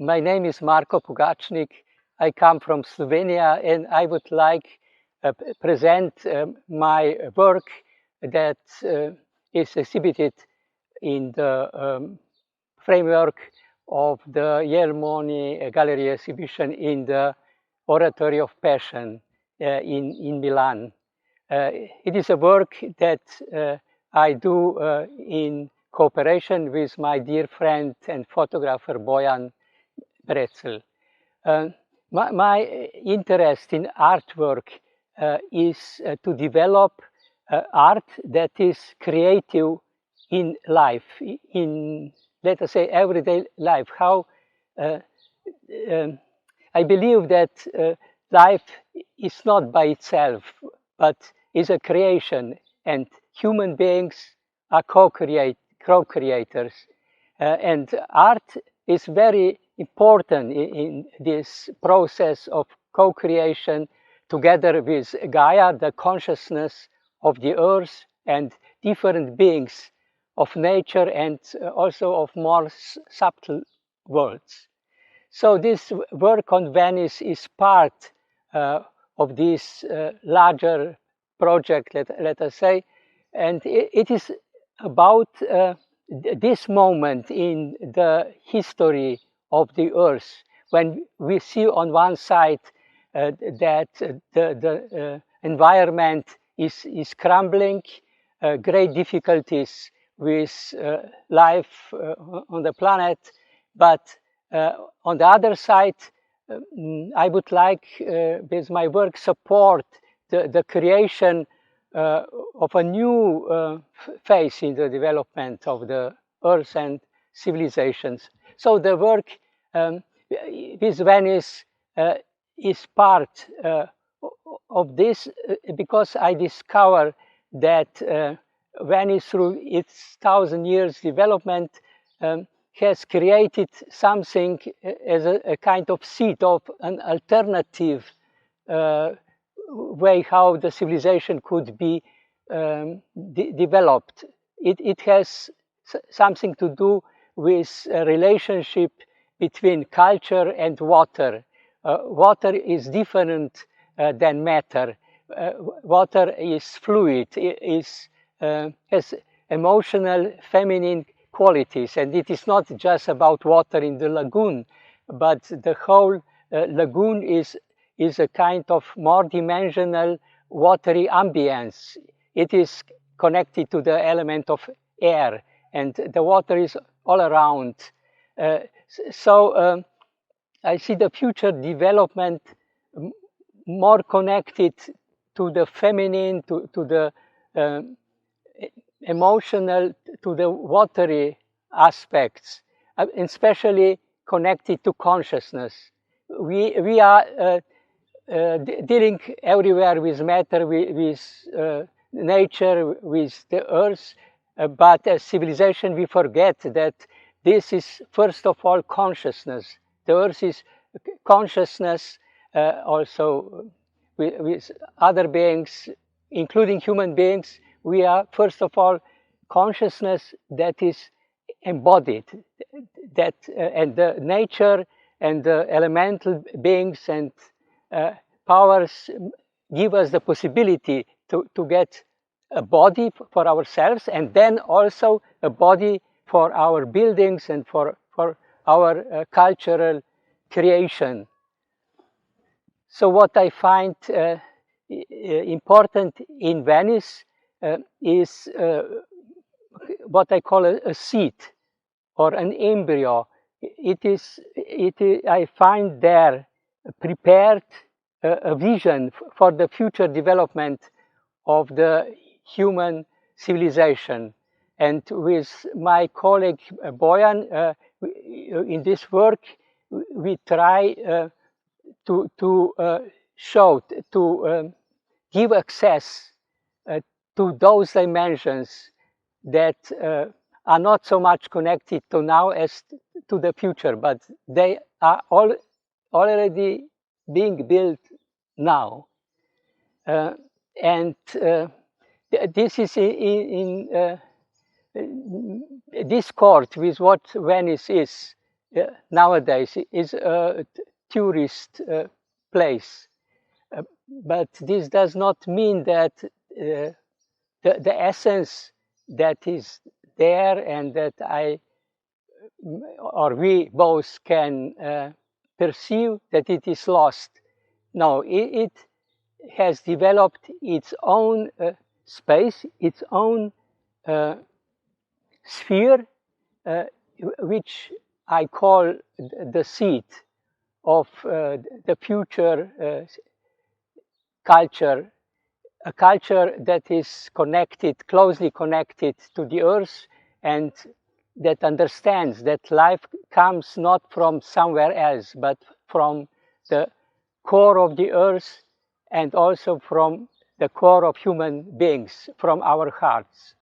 My name is Marko Pogac. I come from Slovenia, and I would like present my work that is exhibited in the framework of the Yearmony Gallery exhibition in the Oratory of Passion in Milan. It is a work that I do in cooperation with my dear friend and photographer Bojan Brecelj. My interest in artwork is to develop art that is creative in life, in, let us say, everyday life. How I believe that life is not by itself, but is a creation, and human beings are co-creators. And art is very important in this process of co-creation together with Gaia, the consciousness of the earth, and different beings of nature, and also of more subtle worlds. So this work on Venice is part of this larger project, let us say, and it is about this moment in the history of the earth, when we see on one side that the environment is crumbling, great difficulties with life on the planet, but on the other side, I would like, with my work, support the creation of a new phase in the development of the earth and civilizations. So the work with Venice is part of this, because I discover that Venice, through its 1,000 years development, has created something as a kind of seed of an alternative way how the civilization could be developed. It has something to do with a relationship between culture and water. Water is different than matter. Water is fluid, has emotional, feminine qualities, and it is not just about water in the lagoon, but the whole lagoon is a kind of more dimensional watery ambience. It is connected to the element of air, and the water is all around. So I see the future development more connected to the feminine, to the emotional, to the watery aspects, especially connected to consciousness. We are dealing everywhere with matter, with nature, with the earth, but as civilization we forget that this is first of all consciousness. The earth is consciousness, also with other beings, including human beings. We are first of all consciousness that is embodied, that and the nature and the elemental beings and powers give us the possibility to get a body for ourselves, and then also a body for our buildings and for our cultural creation. So what I find important in Venice is what I call a seed or an embryo. I find there prepared a vision for the future development of the human civilization. And with my colleague Bojan, in this work, we try to show, to give access to those dimensions that are not so much connected to now as to the future, but they are already being built now. And this is in discord with what Venice is. nowadays is a tourist place. But this does not mean that the essence that is there and that I or we both can perceive, that it is lost. No, it has developed its own space, its own sphere, which I call the seed of the future culture, a culture that is connected, closely connected to the earth, and that understands that life comes not from somewhere else, but from the core of the earth and also from the core of human beings, from our hearts.